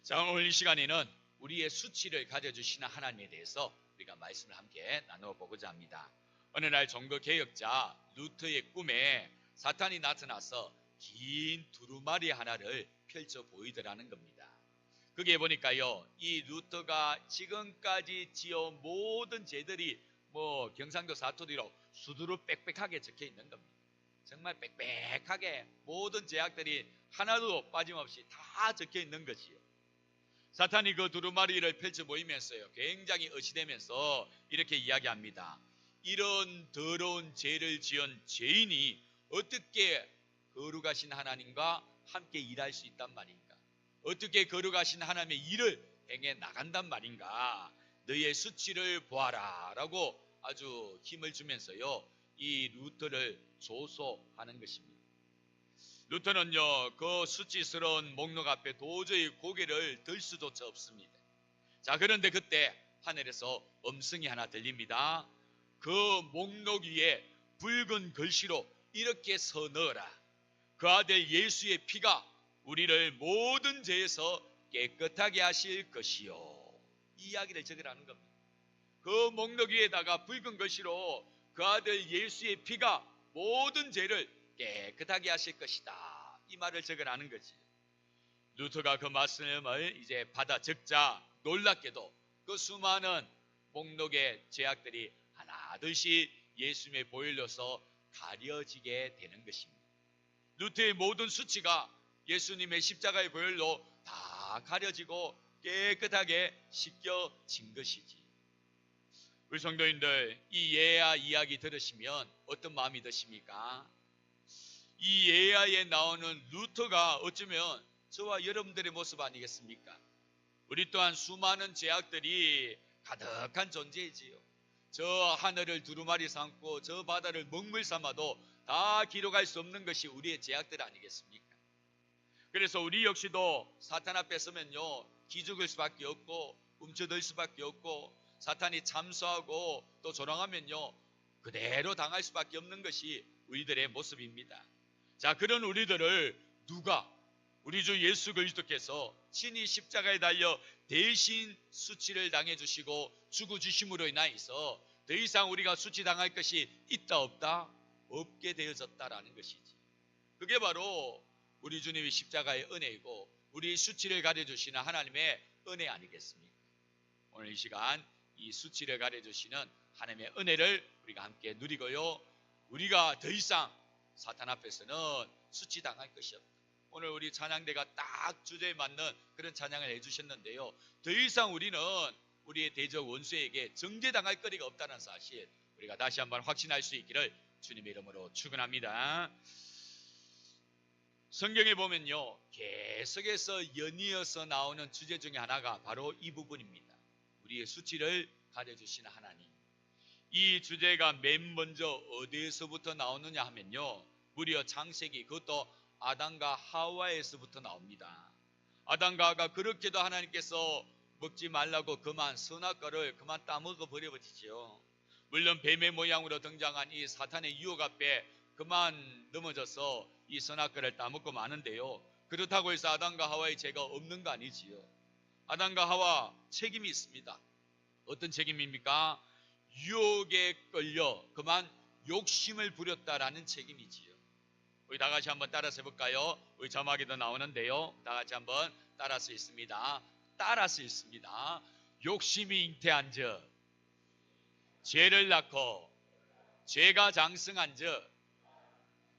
자, 오늘 이 시간에는 우리의 수치를 가져주시는 하나님에 대해서 우리가 말씀을 함께 나눠보고자 합니다. 어느 날 종교개혁자 루터의 꿈에 사탄이 나타나서 긴 두루마리 하나를 펼쳐 보이더라는 겁니다. 그게 보니까요, 이 루터가 지금까지 지어온 모든 죄들이 경상도 사투리로 수두룩 빽빽하게 적혀 있는 겁니다. 정말 빽빽하게 모든 죄악들이 하나도 빠짐없이 다 적혀 있는 것이요. 사탄이 그 두루마리를 펼쳐 보이면서요, 굉장히 의시되면서 이렇게 이야기합니다. 이런 더러운 죄를 지은 죄인이 어떻게 거룩하신 하나님과 함께 일할 수 있단 말인가? 어떻게 거룩하신 하나님의 일을 행해 나간단 말인가? 너의 수치를 보아라 라고 아주 힘을 주면서요, 이 루터를 조소하는 것입니다. 루터는요, 그 수치스러운 목록 앞에 도저히 고개를 들 수조차 없습니다. 자, 그런데 그때 하늘에서 음성이 하나 들립니다. 그 목록 위에 붉은 글씨로 이렇게 써 넣어라. 그 아들 예수의 피가 우리를 모든 죄에서 깨끗하게 하실 것이요. 이 이야기를 적으라는 겁니다. 그 목록 위에다가 붉은 글씨로 그 아들 예수의 피가 모든 죄를 깨끗하게 하실 것이다. 이 말을 적으라는 거지. 루터가 그 말씀을 이제 받아 적자 놀랍게도 그 수많은 목록의 죄악들이 하나둘씩 예수님의 보혈로서 가려지게 되는 것입니다. 루터의 모든 수치가 예수님의 십자가의 보혈로 다 가려지고 깨끗하게 씻겨진 것이지. 우리 성도님들, 이 예아 이야기 들으시면 어떤 마음이 드십니까? 이 예아에 나오는 루터가 어쩌면 저와 여러분들의 모습 아니겠습니까? 우리 또한 수많은 죄악들이 가득한 존재이지요. 저 하늘을 두루마리 삼고 저 바다를 먹물 삼아도 다 기록할 수 없는 것이 우리의 죄악들 아니겠습니까? 그래서 우리 역시도 사탄 앞에 서면요, 기죽을 수밖에 없고 움츠들 수밖에 없고 사탄이 참소하고 또 조롱하면요, 그대로 당할 수밖에 없는 것이 우리들의 모습입니다. 자, 그런 우리들을 누가, 우리 주 예수 그리스도께서 친히 십자가에 달려 대신 수치를 당해주시고 죽어주심으로 인하여서 더 이상 우리가 수치당할 것이 있다 없다? 없게 되어졌다라는 것이지. 그게 바로 우리 주님의 십자가의 은혜이고 우리 수치를 가려주시는 하나님의 은혜 아니겠습니까? 오늘 이 시간 이 수치를 가려주시는 하나님의 은혜를 우리가 함께 누리고요, 우리가 더 이상 사탄 앞에서는 수치당할 것이 없다. 오늘 우리 찬양대가 딱 주제에 맞는 그런 찬양을 해주셨는데요, 더 이상 우리는 우리의 대적 원수에게 정죄당할 거리가 없다는 사실 우리가 다시 한번 확신할 수 있기를 주님의 이름으로 축원합니다. 성경에 보면요, 계속해서 연이어서 나오는 주제 중에 하나가 바로 이 부분입니다. 우리의 수치를 가려주시는 하나님. 이 주제가 맨 먼저 어디에서부터 나오느냐 하면요, 무려 창세기, 그것도 아담과 하와에서부터 나옵니다. 아담과 하와가 그렇게도 하나님께서 먹지 말라고 그만 선악과를 그만 따먹어 버려버리지요. 물론 뱀의 모양으로 등장한 이 사탄의 유혹 앞에 그만 넘어져서 이 선악과를 따먹고 마는데요, 그렇다고 해서 아담과 하와의 죄가 없는 거 아니지요. 아담과 하와 책임이 있습니다. 어떤 책임입니까? 유혹에 끌려 그만 욕심을 부렸다라는 책임이지요. 우리 다 같이 한번 따라서 해볼까요? 우리 자막에도 나오는데요, 다 같이 한번 따라서 읽습니다. 따라서 읽습니다. 욕심이 잉태한 즉 죄를 낳고 죄가 장성한 즉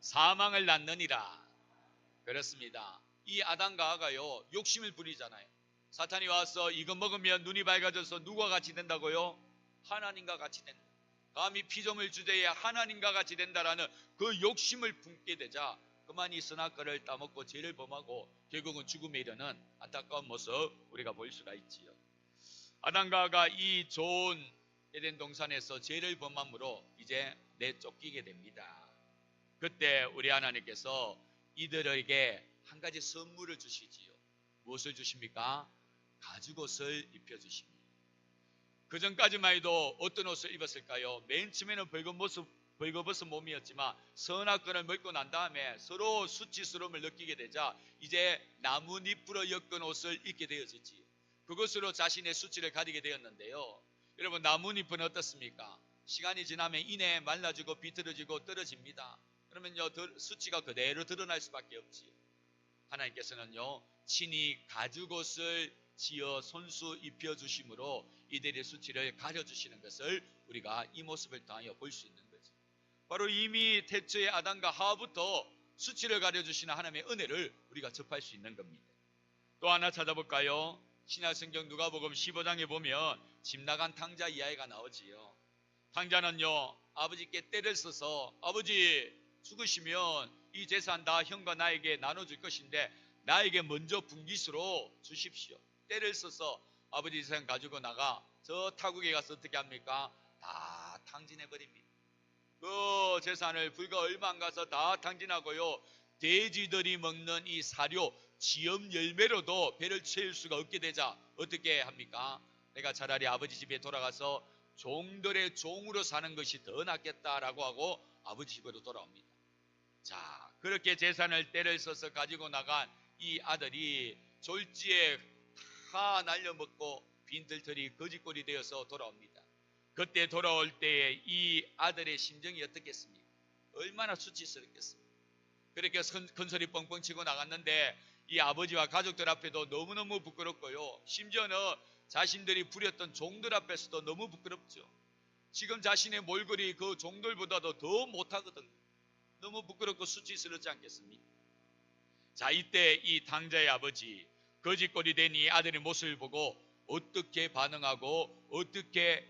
사망을 낳느니라. 그렇습니다. 이 아담과 하와가요, 욕심을 부리잖아요. 사탄이 와서 이거 먹으면 눈이 밝아져서 누구와 같이 된다고요? 하나님과 같이 된다. 감히 피조물 주제에 하나님과 같이 된다라는 그 욕심을 품게 되자 그만 이 선악과를 따먹고 죄를 범하고 결국은 죽음에 이르는 안타까운 모습 우리가 볼 수가 있지요. 아담과 하와가 이 좋은 에덴 동산에서 죄를 범함으로 이제 내쫓기게 됩니다. 그때 우리 하나님께서 이들에게 한 가지 선물을 주시지요. 무엇을 주십니까? 가죽옷을 입혀주십니다. 그 전까지만 해도 어떤 옷을 입었을까요? 맨 처음에는 붉은 벌거벗은 몸이었지만 선악과를 먹고 난 다음에 서로 수치스러움을 느끼게 되자 이제 나뭇잎으로 엮은 옷을 입게 되어졌지. 그것으로 자신의 수치를 가리게 되었는데요. 여러분, 나뭇잎은 어떻습니까? 시간이 지나면 이내 말라지고 비틀어지고 떨어집니다. 그러면요, 수치가 그대로 드러날 수밖에 없지요. 하나님께서는요, 친히 가죽옷을 지어 손수 입혀주심으로 이들의 수치를 가려주시는 것을 우리가 이 모습을 통하여 볼 수 있는 거죠. 바로 이미 태초의 아담과 하와부터 수치를 가려주시는 하나님의 은혜를 우리가 접할 수 있는 겁니다. 또 하나 찾아볼까요? 신약성경 누가복음 15장에 보면 집 나간 탕자 이야기가 나오지요. 탕자는요, 아버지께 때를 써서 아버지 죽으시면 이 재산 다 형과 나에게 나눠줄 것인데 나에게 먼저 분깃으로 주십시오. 때를 써서 아버지 재산 가지고 나가 저 타국에 가서 어떻게 합니까? 다 탕진해버립니다. 그 재산을 불과 얼마 안 가서 다 탕진하고요, 돼지들이 먹는 이 사료 지엄 열매로도 배를 채울 수가 없게 되자 어떻게 합니까? 내가 차라리 아버지 집에 돌아가서 종들의 종으로 사는 것이 더 낫겠다라고 하고 아버지 집으로 돌아옵니다. 자, 그렇게 재산을 때를 써서 가지고 나간 이 아들이 졸지에 다 날려먹고 빈털털이 거짓골이 되어서 돌아옵니다. 그때 돌아올 때에 이 아들의 심정이 어떻겠습니까? 얼마나 수치스럽겠습니까? 그렇게 큰 소리 뻥뻥 치고 나갔는데 이 아버지와 가족들 앞에도 너무너무 부끄럽고요, 심지어는 자신들이 부렸던 종들 앞에서도 너무 부끄럽죠. 지금 자신의 몰골이 그 종들보다도 더 못하거든요. 너무 부끄럽고 수치스럽지 않겠습니까? 자, 이때 이 탕자의 아버지, 거짓골이 된 이 아들의 모습을 보고 어떻게 반응하고 어떻게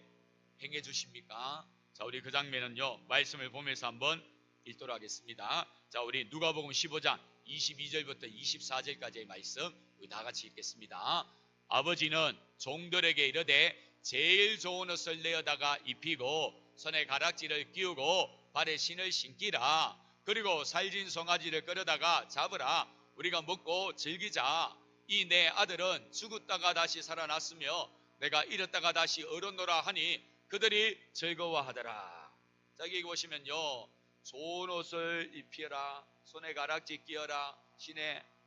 행해 주십니까? 자, 우리 그 장면은요, 말씀을 보면서 한번 읽도록 하겠습니다. 자, 우리 누가복음 15장 22절부터 24절까지의 말씀 우리 다 같이 읽겠습니다. 아버지는 종들에게 이르되 제일 좋은 옷을 내어다가 입히고 손에 가락지를 끼우고 발에 신을 신기라. 그리고 살진 송아지를 끌어다가 잡으라. 우리가 먹고 즐기자. 이 내 아들은 죽었다가 다시 살아났으며 내가 잃었다가 다시 얻었노라 하니 그들이 즐거워하더라. 자, 여기 보시면요, 좋은 옷을 입혀라, 손에 가락지 끼어라,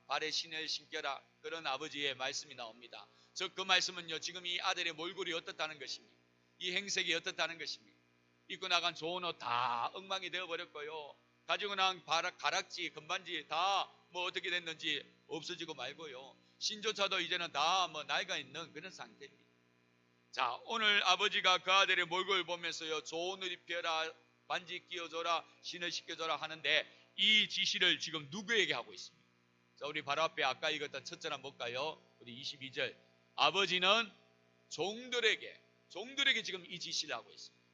발에 신을 신겨라, 그런 아버지의 말씀이 나옵니다. 즉 그 말씀은요, 지금 이 아들의 몰골이 어떻다는 것입니까? 이 행색이 어떻다는 것입니까? 입고 나간 좋은 옷 다 엉망이 되어버렸고요, 가지고 나간 가락지, 금반지 다 뭐 어떻게 됐는지 없어지고 말고요, 신조차도 이제는 다 뭐 나이가 있는 그런 상태입니다. 자, 오늘 아버지가 그 아들의 몰골을 보면서요, 좋은 옷 입혀라, 반지 끼워줘라, 신을 시켜줘라 하는데 이 지시를 지금 누구에게 하고 있습니까? 자, 우리 바로 앞에 아까 읽었던 첫 절 한번 볼까요? 우리 22절. 아버지는 종들에게 지금 이 지시를 하고 있습니다.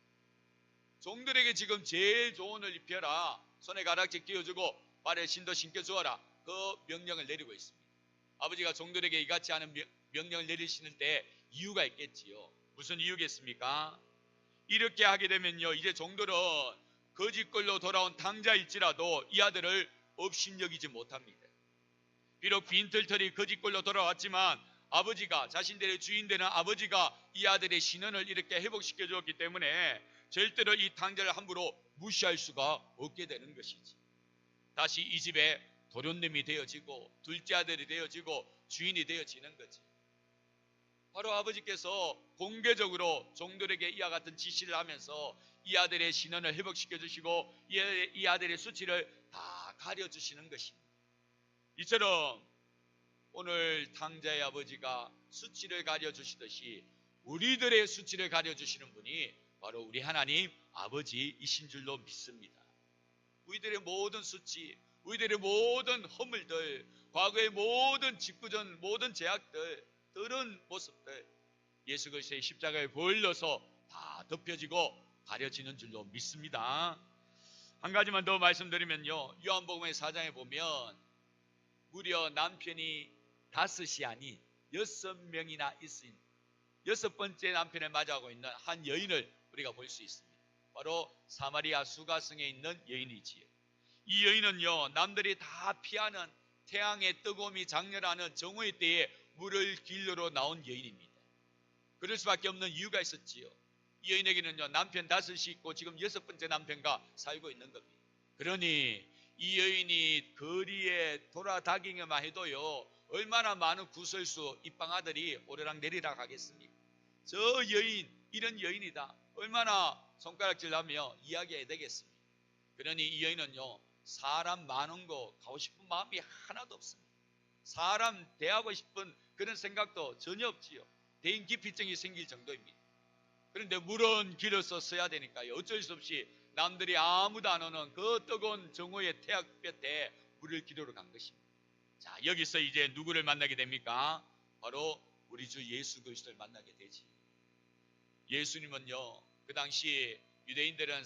종들에게 지금 제일 좋은 옷을 입혀라, 손에 가락지 끼워주고 발에 신도 신겨주어라, 그 명령을 내리고 있습니다. 아버지가 종들에게 이같이 하는 명령을 내리시는 때 이유가 있겠지요. 무슨 이유겠습니까? 이렇게 하게 되면요, 이제 종들은 거짓골로 돌아온 탕자일지라도 이 아들을 업신여기지 못합니다. 비록 빈털털이 거짓골로 돌아왔지만 아버지가, 자신들의 주인 되는 아버지가 이 아들의 신원을 이렇게 회복시켜 주었기 때문에 절대로 이 탕자를 함부로 무시할 수가 없게 되는 것이지. 다시 이 집에 도련님이 되어지고 둘째 아들이 되어지고 주인이 되어지는 거지. 바로 아버지께서 공개적으로 종들에게 이와 같은 지시를 하면서 이 아들의 신원을 회복시켜 주시고 이 아들의 수치를 다 가려주시는 것입니다. 이처럼 오늘 탕자의 아버지가 수치를 가려주시듯이 우리들의 수치를 가려주시는 분이 바로 우리 하나님 아버지이신 줄로 믿습니다. 우리들의 모든 수치, 우리들의 모든 허물들, 과거의 모든 짓궂은 모든 죄악들, 그런 모습들 예수 그리스도의 십자가에 보일러서 다 덮여지고 가려지는 줄로 믿습니다. 한 가지만 더 말씀드리면요, 요한복음의 4장에 보면 무려 남편이 5이 아닌 6명이나 있은 6번째 남편을 맞이하고 있는 한 여인을 우리가 볼 수 있습니다. 바로 사마리아 수가성에 있는 여인이지요. 이 여인은요, 남들이 다 피하는 태양의 뜨거움이 장렬하는 정오의 때에 물을 길러러 나온 여인입니다. 그럴 수밖에 없는 이유가 있었지요. 이 여인에게는요 남편 5이 있고 지금 6번째 남편과 살고 있는 겁니다. 그러니 이 여인이 거리에 돌아다니기만 해도요 얼마나 많은 구설수 입방아들이 오르락내리락 하겠습니까? 저 여인 이런 여인이다 얼마나 손가락질하며 이야기해야 되겠습니까? 그러니 이 여인은요 사람 많은 거 가고 싶은 마음이 하나도 없습니다. 사람 대하고 싶은 그런 생각도 전혀 없지요. 대인 기피증이 생길 정도입니다. 그런데 물은 길어서 써야 되니까요 어쩔 수 없이 남들이 아무도 안 오는 그 뜨거운 정오의 태양볕에 물을 기르러 간 것입니다. 자, 여기서 이제 누구를 만나게 됩니까? 바로 우리 주 예수 그리스도를 만나게 되지. 예수님은요 그 당시 유대인들은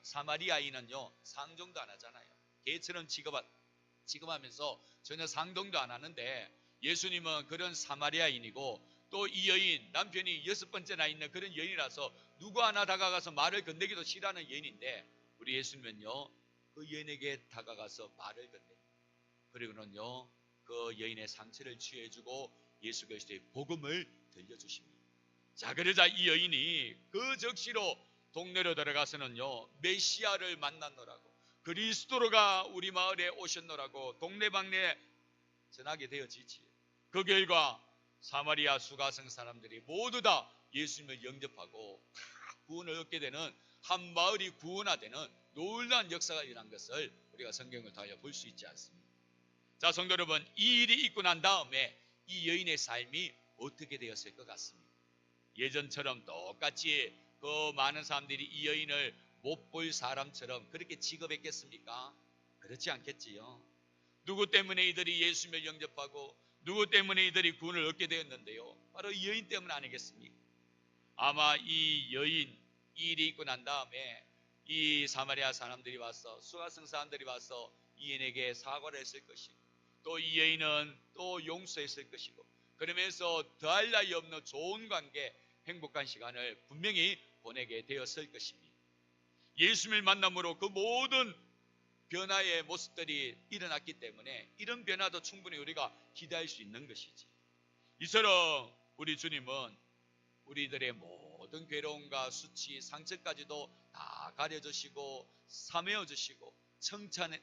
사마리아인은요 상종도 안 하잖아요. 개처럼 취급하면서 전혀 상종도 안 하는데 예수님은 그런 사마리아인이고 또 이 여인 남편이 6번째나 있는 그런 여인이라서 누구 하나 다가가서 말을 건네기도 싫어하는 여인인데 우리 예수님은요 그 여인에게 다가가서 말을 건넵니다. 그리고는요 그 여인의 상처를 치유해주고 예수 그리스도의 복음을 들려주십니다. 자, 그러자 이 여인이 그 적시로 동네로 들어가서는요 메시아를 만났노라고 그리스도로가 우리 마을에 오셨노라고 동네방네 전하게 되어지지. 그 결과 사마리아 수가성 사람들이 모두 다 예수님을 영접하고 다 구원을 얻게 되는 한 마을이 구원화되는 놀라운 역사가 일어난 것을 우리가 성경을 통하여 볼 수 있지 않습니까? 자, 성도 여러분, 이 일이 있고 난 다음에 이 여인의 삶이 어떻게 되었을 것 같습니까? 예전처럼 똑같이 그 많은 사람들이 이 여인을 못 볼 사람처럼 그렇게 취급했겠습니까? 그렇지 않겠지요. 누구 때문에 이들이 예수님을 영접하고 누구 때문에 이들이 구원을 얻게 되었는데요? 바로 이 여인 때문 아니겠습니까? 아마 이 여인 이 일이 있고 난 다음에 이 사마리아 사람들이 와서 수가성 사람들이 와서 이 여인에게 사과를 했을 것이고 또 이 여인은 또 용서했을 것이고 그러면서 더할 나위 없는 좋은 관계 행복한 시간을 분명히 보내게 되었을 것입니다. 예수님을 만남으로 그 모든 변화의 모습들이 일어났기 때문에 이런 변화도 충분히 우리가 기대할 수 있는 것이지. 이처럼 우리 주님은 우리들의 모든 괴로움과 수치, 상처까지도 다 가려주시고 사메어 주시고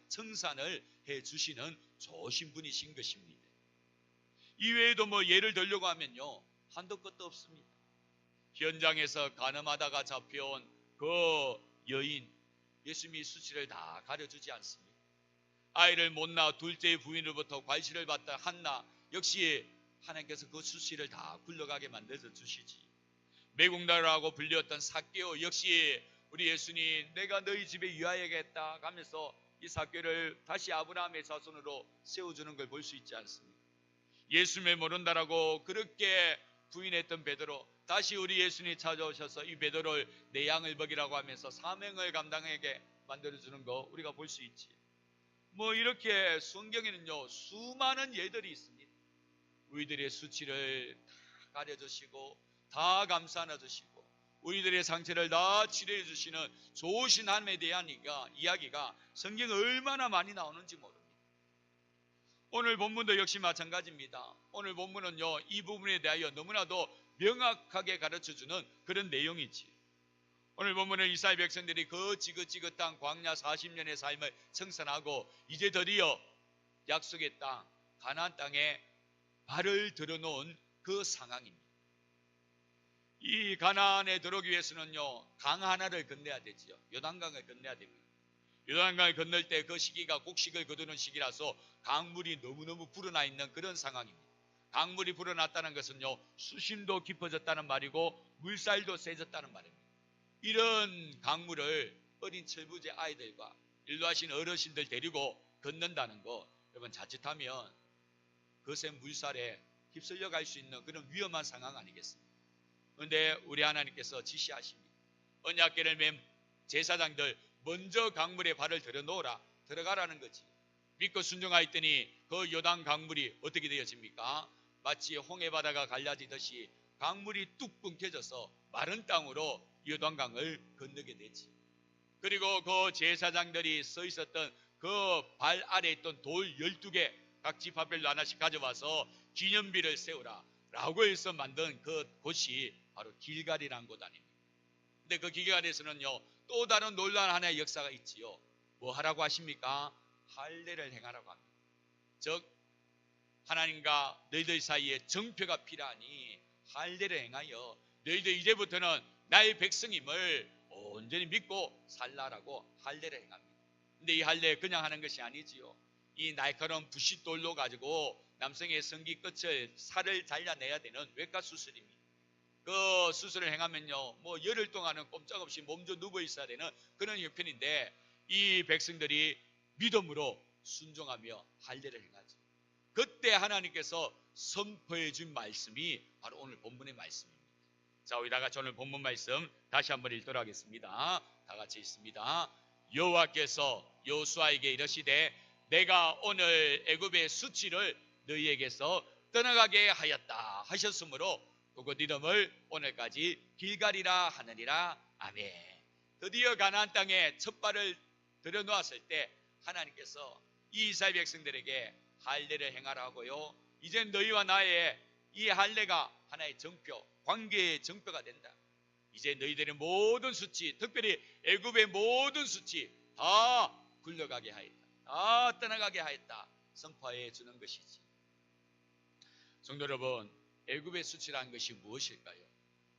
청산을 해주시는 좋으신 분이신 것입니다. 이외에도 뭐 예를 들려고 하면요 한도 끝도 없습니다. 현장에서 간음하다가 잡혀온 그 여인 예수님이 수치를 다 가려주지 않습니다. 아이를 못 낳아 둘째의 부인으로부터 과실을 받던 한나 역시 하나님께서 그 수치를 다 굴러가게 만들어 주시지. 매국노라고 불렸던 삭개오 역시 우리 예수님 내가 너희 집에 유하야겠다 하면서 이 삭개오를 다시 아브라함의 자손으로 세워주는 걸 볼 수 있지 않습니까? 예수님을 모른다라고 그렇게 부인했던 베드로 다시 우리 예수님이 찾아오셔서 이 베드로를 내 양을 먹이라고 하면서 사명을 감당하게 만들어주는 거 우리가 볼 수 있지. 뭐 이렇게 성경에는요 수많은 예들이 있습니다. 우리들의 수치를 다 가려주시고 다 감싸 주시고 우리들의 상처를 다 치료해 주시는 좋으신 하나님에 대한 이야기가 성경에 얼마나 많이 나오는지 모릅니다. 오늘 본문도 역시 마찬가지입니다. 오늘 본문은요 이 부분에 대하여 너무나도 명확하게 가르쳐주는 그런 내용이지. 오늘 본문은 이스라엘 백성들이 그 지긋지긋한 광야 40년의 삶을 청산하고 이제 드디어 약속의 땅 가나안 땅에 발을 들어놓은 그 상황입니다. 이 가나안에 들어오기 위해서는요 강 하나를 건너야 되지요. 요단강을 건너야 됩니다. 요단강을 건널 때 그 시기가 곡식을 거두는 시기라서 강물이 너무너무 불어나 있는 그런 상황입니다. 강물이 불어났다는 것은요 수심도 깊어졌다는 말이고 물살도 세졌다는 말입니다. 이런 강물을 어린 철부지 아이들과 일도하신 어르신들 데리고 건넌다는 거 여러분 자칫하면 그새 물살에 휩쓸려 갈 수 있는 그런 위험한 상황 아니겠습니까? 그런데 우리 하나님께서 지시하십니다. 언약궤를 맨 제사장들 먼저 강물에 발을 들어놓으라 들어가라는 거지. 믿고 순종하였더니 그 요단 강물이 어떻게 되어집니까? 마치 홍해바다가 갈라지듯이 강물이 뚝 끊겨져서 마른 땅으로 요단강을 건너게 되지. 그리고 그 제사장들이 서 있었던 그 발 아래에 있던 돌 12개 각 지파별로 하나씩 가져와서 기념비를 세우라 라고 해서 만든 그 곳이 바로 길갈이라는 곳 아닙니까? 근데 그 기간에서는요, 또 다른 놀라운 하나의 역사가 있지요. 뭐 하라고 하십니까? 할례를 행하라고 합니다. 즉 하나님과 너희들 사이에 정표가 필요하니 할례를 행하여 너희들 이제부터는 나의 백성임을 온전히 믿고 살라라고 할례를 행합니다. 근데 이 할례 그냥 하는 것이 아니지요. 이 날카로운 부싯돌로 가지고 남성의 성기 끝을 살을 잘라내야 되는 외과 수술입니다. 그 수술을 행하면요, 뭐 열흘 동안은 꼼짝없이 몸져 누워 있어야 되는 그런 형편인데, 이 백성들이 믿음으로 순종하며 할례를 행하죠. 그때 하나님께서 선포해 준 말씀이 바로 오늘 본문의 말씀입니다. 자, 우리 다 같이 오늘 본문 말씀 다시 한번 읽도록 하겠습니다. 다 같이 읽습니다. 여호와께서 여호수아에게 이르시되 내가 오늘 애굽의 수치를 너희에게서 떠나가게 하였다 하셨으므로 그곳 이름을 오늘까지 길갈이라 하느니라. 아멘. 드디어 가나안 땅에 첫 발을 들여놓았을 때 하나님께서 이 이스라엘 백성들에게 할례를 행하라고요. 이제 너희와 나의 이 할례가 하나의 정표, 관계의 정표가 된다. 이제 너희들의 모든 수치, 특별히 애굽의 모든 수치 다 굴러가게 하였다. 다 떠나가게 하였다. 선포해 주는 것이지. 성도 여러분, 애굽의 수치라는 것이 무엇일까요?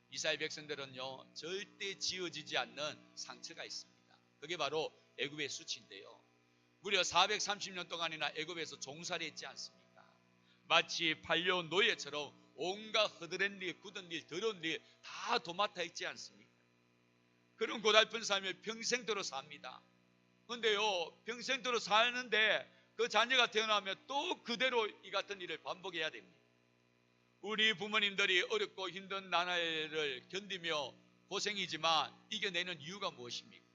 이스라엘 백성들은요, 절대 지워지지 않는 상처가 있습니다. 그게 바로 애굽의 수치인데요. 무려 430년 동안이나 애굽에서 종살이 했지 않습니까? 마치 팔려온 노예처럼 온갖 허드렛 일, 굳은 일, 더러운 일 다 도맡아 있지 않습니까? 그런 고달픈 삶을 평생도록 삽니다. 그런데요, 평생도록 사는데 그 자녀가 태어나면 또 그대로 이 같은 일을 반복해야 됩니다. 우리 부모님들이 어렵고 힘든 나날을 견디며 고생이지만 이겨내는 이유가 무엇입니까?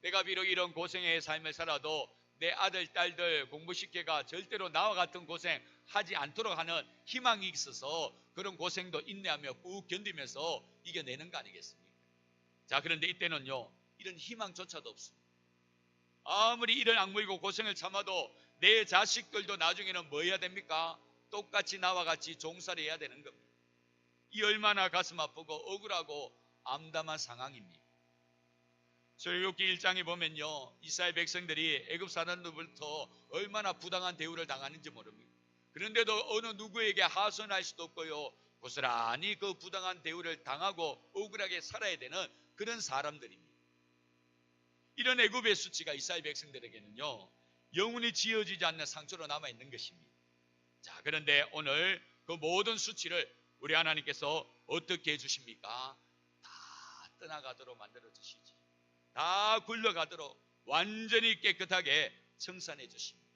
내가 비록 이런 고생의 삶을 살아도 내 아들, 딸들 공부시켜가 절대로 나와 같은 고생 하지 않도록 하는 희망이 있어서 그런 고생도 인내하며 꾹 견디면서 이겨내는 거 아니겠습니까? 자, 그런데 이때는요, 이런 희망조차도 없습니다. 아무리 이런 악물고 고생을 참아도 내 자식들도 나중에는 뭐 해야 됩니까? 똑같이 나와 같이 종살이 해야 되는 겁니다. 이 얼마나 가슴 아프고 억울하고 암담한 상황입니다. 출애굽기 1장에 보면요, 이스라엘 백성들이 애굽 사람들로부터 얼마나 부당한 대우를 당하는지 모릅니다. 그런데도 어느 누구에게 하소연할 수도 없고요, 고스란히 그 부당한 대우를 당하고 억울하게 살아야 되는 그런 사람들입니다. 이런 애굽의 수치가 이스라엘 백성들에게는요, 영원히 지워지지 않는 상처로 남아있는 것입니다. 자, 그런데 오늘 그 모든 수치를 우리 하나님께서 어떻게 해주십니까? 다 떠나가도록 만들어 주시지. 다 굴러가도록 완전히 깨끗하게 청산해 주십니다.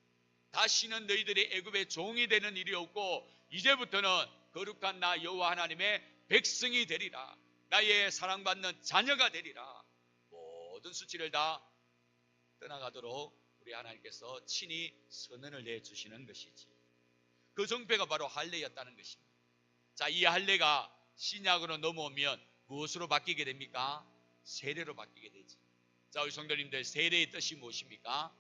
다시는 너희들이 애굽의 종이 되는 일이 없고 이제부터는 거룩한 나 여호와 하나님의 백성이 되리라. 나의 사랑받는 자녀가 되리라. 모든 수치를 다 떠나가도록 우리 하나님께서 친히 선언을 내주시는 것이지. 그 정표가 바로 할례였다는 것입니다. 자, 이 할례가 신약으로 넘어오면 무엇으로 바뀌게 됩니까? 세례로 바뀌게 되지. 자, 우리 성도님들, 세례의 뜻이 무엇입니까?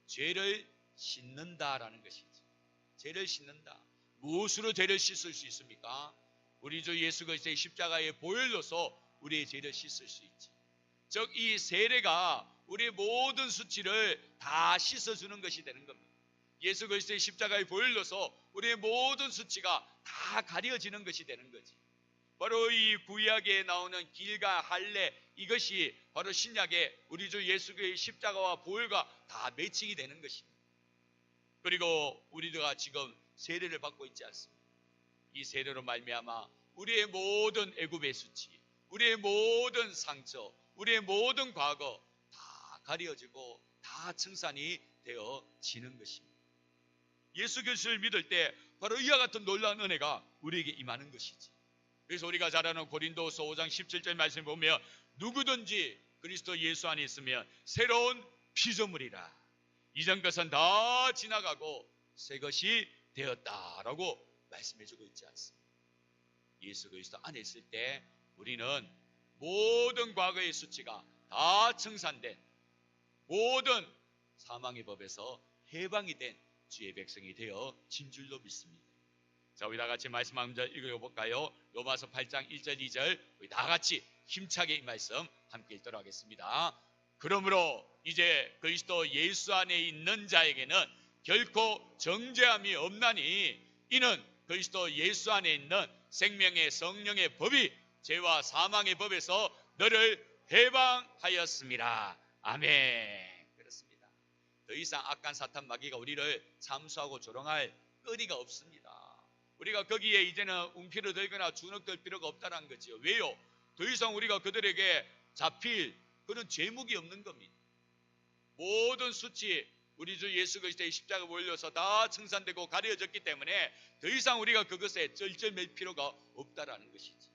죄를 씻는다라는 것이지. 죄를 씻는다. 무엇으로 죄를 씻을 수 있습니까? 우리 주 예수 그리스도의 십자가의 보혈로서 우리의 죄를 씻을 수 있지. 즉, 이 세례가 우리의 모든 수치를 다 씻어주는 것이 되는 겁니다. 예수 그리스도의 십자가의 보혈로서 우리의 모든 수치가 다 가려지는 것이 되는 거지. 바로 이 구약에 나오는 길과 할례, 이것이 바로 신약에 우리 주 예수 그리스도의 십자가와 보혈과 다 매칭이 되는 것입니다. 그리고 우리가 지금 세례를 받고 있지 않습니까? 이 세례로 말미암아 우리의 모든 애굽의 수치, 우리의 모든 상처, 우리의 모든 과거 다 가려지고 다 청산이 되어지는 것입니다. 예수 그리스도를 믿을 때 바로 이와 같은 놀라운 은혜가 우리에게 임하는 것이지. 그래서 우리가 잘 아는 고린도후서 5장 17절 말씀을 보면 누구든지 그리스도 예수 안에 있으면 새로운 피조물이라. 이전 것은 다 지나가고 새 것이 되었다라고 말씀해주고 있지 않습니까? 예수 그리스도 안에 있을 때 우리는 모든 과거의 수치가 다 청산된, 모든 사망의 법에서 해방이 된 주의 백성이 되어진 줄로 믿습니다. 자, 우리 다 같이 말씀 한 절 읽어볼까요? 로마서 8장 1절 2절 우리 다 같이 힘차게 이 말씀 함께 읽도록 하겠습니다. 그러므로 이제 그리스도 예수 안에 있는 자에게는 결코 정죄함이 없나니 이는 그리스도 예수 안에 있는 생명의 성령의 법이 죄와 사망의 법에서 너를 해방하였습니다. 아멘. 그렇습니다. 더 이상 악한 사탄 마귀가 우리를 참수하고 조롱할 거리가 없습니다. 우리가 거기에 이제는 웅피를 들거나 주눅들 필요가 없다는 거지요. 왜요? 더 이상 우리가 그들에게 잡힐 그런 죄목이 없는 겁니다. 모든 수치 우리 주 예수 그리스도의 십자가에 올려서 다 청산되고 가려졌기 때문에 더 이상 우리가 그것에 쩔쩔맬 필요가 없다라는 것이지.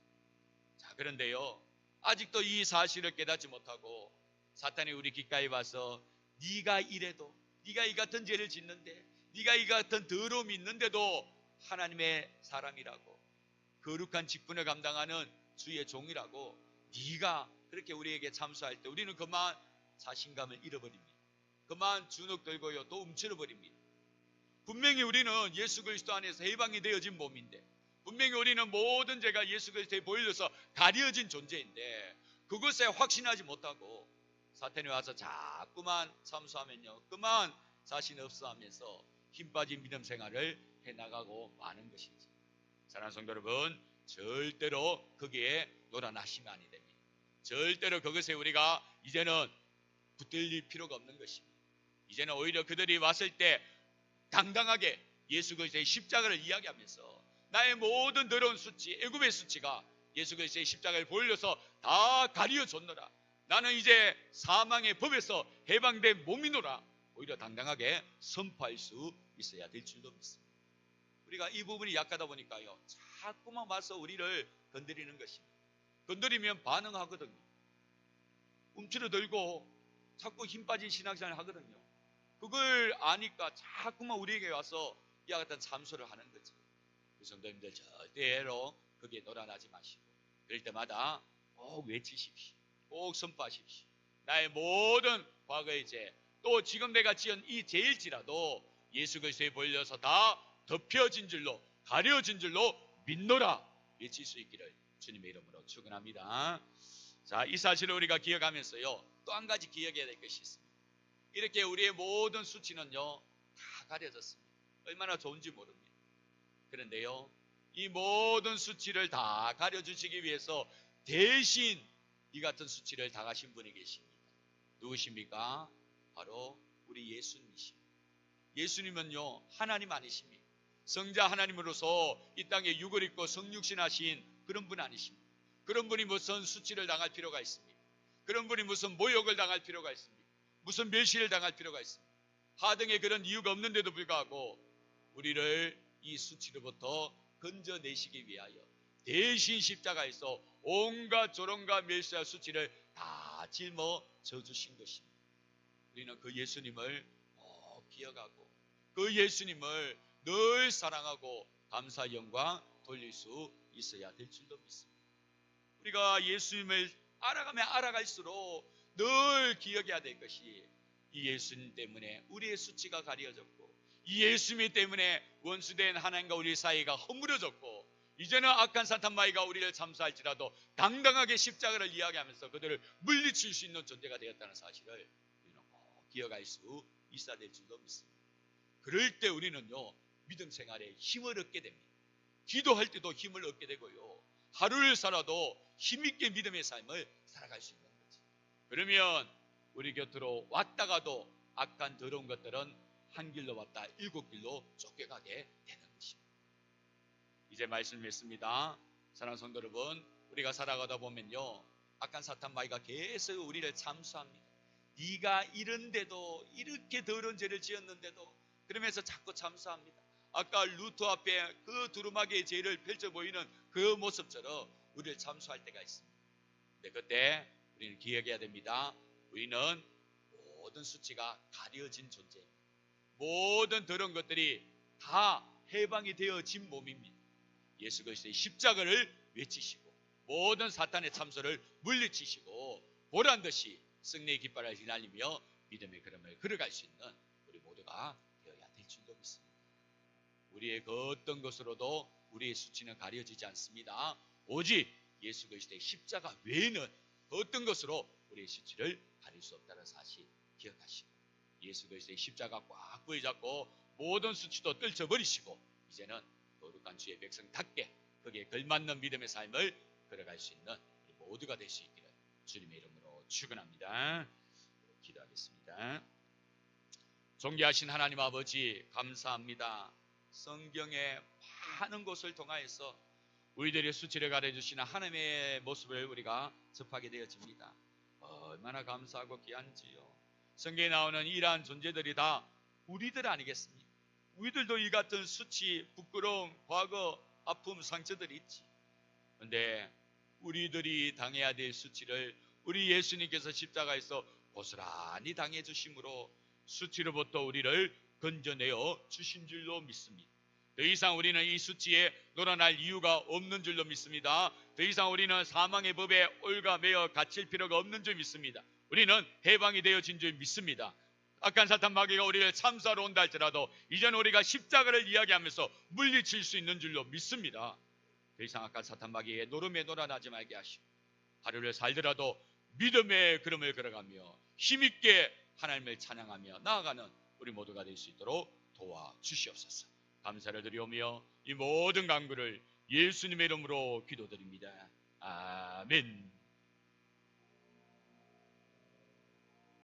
자, 그런데요, 아직도 이 사실을 깨닫지 못하고 사탄이 우리 귓가에 와서 네가 이래도, 네가 이 같은 죄를 짓는데, 네가 이 같은 더러움이 있는데도 하나님의 사람이라고, 거룩한 직분을 감당하는 주의 종이라고 네가 그렇게 우리에게 참수할 때 우리는 그만 자신감을 잃어버립니다. 그만 주눅 들고요, 또 움츠러버립니다. 분명히 우리는 예수 그리스도 안에서 해방이 되어진 몸인데, 분명히 우리는 모든 죄가 예수 그리스도에 보일려서 가려진 존재인데, 그것에 확신하지 못하고 사탄이 와서 자꾸만 참수하면요, 그만 자신 없어 하면서 힘 빠진 믿음 생활을 해나가고 마는 것이지. 사랑하는 성도 여러분, 절대로 거기에 놀아나시면 아니 됩니다. 절대로 그것에 우리가 이제는 붙들릴 필요가 없는 것입니다. 이제는 오히려 그들이 왔을 때 당당하게 예수 그리스도의 십자가를 이야기하면서 나의 모든 더러운 수치, 애굽의 수치가 예수 그리스도의 십자가를 보일려서 다 가려졌노라. 나는 이제 사망의 법에서 해방된 몸이노라. 오히려 당당하게 선포할 수 있어야 될 줄도 믿습니다. 우리가 이 부분이 약하다 보니까요, 자꾸만 와서 우리를 건드리는 것입니다. 건드리면 반응하거든요. 움츠러들고 자꾸 힘 빠진 신앙생활을 하거든요. 그걸 아니까 자꾸만 우리에게 와서 이와 같은 참소를 하는 거죠. 그 성도님들 절대로 거기에 놀아나지 마시고 그럴 때마다 꼭 외치십시오. 꼭 선포하십시오. 나의 모든 과거의 죄, 또 지금 내가 지은 이 죄일지라도 예수 그리스도에 보일려서 다 덮여진 줄로, 가려진 줄로 믿노라 외칠 수 있기를 주님의 이름으로 축원합니다. 자, 이 사실을 우리가 기억하면서요, 또 한 가지 기억해야 될 것이 있습니다. 이렇게 우리의 모든 수치는요 다 가려졌습니다. 얼마나 좋은지 모릅니다. 그런데요, 이 모든 수치를 다 가려주시기 위해서 대신 이 같은 수치를 당하신 분이 계십니다. 누구십니까? 바로 우리 예수님이십니다. 예수님은요 하나님 아니십니까? 성자 하나님으로서 이 땅에 육을 입고 성육신하신 그런 분 아니십니까? 그런 분이 무슨 수치를 당할 필요가 있습니까? 그런 분이 무슨 모욕을 당할 필요가 있습니까? 무슨 멸시를 당할 필요가 있습니까? 하등의 그런 이유가 없는데도 불구하고 우리를 이 수치로부터 건져내시기 위하여 대신 십자가에서 온갖 조롱과 멸시와 수치를 다 짊어져 주신 것입니다. 우리는 그 예수님을 기억하고 그 예수님을 늘 사랑하고 감사 영광 돌릴 수 있어야 될 줄도 믿습니다. 우리가 예수님을 알아가면 알아갈수록 늘 기억해야 될 것이 이 예수님 때문에 우리의 수치가 가려졌고 이 예수님 때문에 원수된 하나님과 우리 사이가 허물어졌고 이제는 악한 사탄 마귀가 우리를 참수할지라도 당당하게 십자가를 이야기하면서 그들을 물리칠 수 있는 존재가 되었다는 사실을 우리는 꼭 기억할 수 있어야 될 줄도 믿습니다. 그럴 때 우리는요 믿음 생활에 힘을 얻게 됩니다. 기도할 때도 힘을 얻게 되고요, 하루를 살아도 힘있게 믿음의 삶을 살아갈 수 있는 거지. 그러면 우리 곁으로 왔다가도 악한 더러운 것들은 한 길로 왔다 7길로 쫓겨가게 되는 것입니다. 이제 말씀을 맺습니다. 사랑하는 성도 여러분, 우리가 살아가다 보면요 악한 사탄 마귀가 계속 우리를 참수합니다. 네가 이런데도, 이렇게 더러운 죄를 지었는데도 그러면서 자꾸 참수합니다. 아까 루트 앞에 그 두루마기의 죄를 펼쳐 보이는 그 모습처럼 우리를 참수할 때가 있습니다. 근데 그때 우리는 기억해야 됩니다. 우리는 모든 수치가 가려진 존재입니다. 모든 더러운 것들이 다 해방이 되어진 몸입니다. 예수 그리스도의 십자가를 외치시고 모든 사탄의 참소를 물리치시고 보란듯이 승리의 깃발을 휘날리며 믿음의 걸음을 걸어갈 수 있는 우리 모두가 되어야 될 줄도 믿습니다. 우리의 그 어떤 것으로도 우리의 수치는 가려지지 않습니다. 오직 예수 그리스도의 십자가 외에는 어떤 것으로 우리의 수치를 가릴 수 없다는 사실 기억하시고, 예수 그리스도의 십자가 꽉 부여잡고 모든 수치도 떨쳐버리시고 이제는 거룩한 주의 백성답게 거기에 걸맞는 믿음의 삶을 걸어갈 수 있는 우리 모두가 될 수 있기를 주님의 이름으로 축원합니다. 기도하겠습니다. 존귀하신 하나님 아버지, 감사합니다. 성경의 많은 곳을 통하여서 우리들의 수치를 가려주시는 하나님의 모습을 우리가 접하게 되어집니다. 얼마나 감사하고 귀한지요. 성경에 나오는 이러한 존재들이 다 우리들 아니겠습니까? 우리들도 이 같은 수치, 부끄러움, 과거, 아픔, 상처들이 있지. 그런데 우리들이 당해야 될 수치를 우리 예수님께서 십자가에서 고스란히 당해 주심으로 수치로부터 우리를 건져내어 주신 줄로 믿습니다. 더 이상 우리는 이 수치에 놀아날 이유가 없는 줄로 믿습니다. 더 이상 우리는 사망의 법에 올가매어 갇힐 필요가 없는 줄 믿습니다. 우리는 해방이 되어진 줄 믿습니다. 악한 사탄 마귀가 우리를 참수하러 온다 할지라도 이제는 우리가 십자가를 이야기하면서 물리칠 수 있는 줄로 믿습니다. 더 이상 악한 사탄 마귀의 노름에 놀아나지 말게 하시고 하루를 살더라도 믿음의 걸음을 걸어가며 힘있게 하나님을 찬양하며 나아가는 우리 모두가 될 수 있도록 도와주시옵소서. 감사를 드리오며 이 모든 간구를 예수님의 이름으로 기도드립니다. 아멘.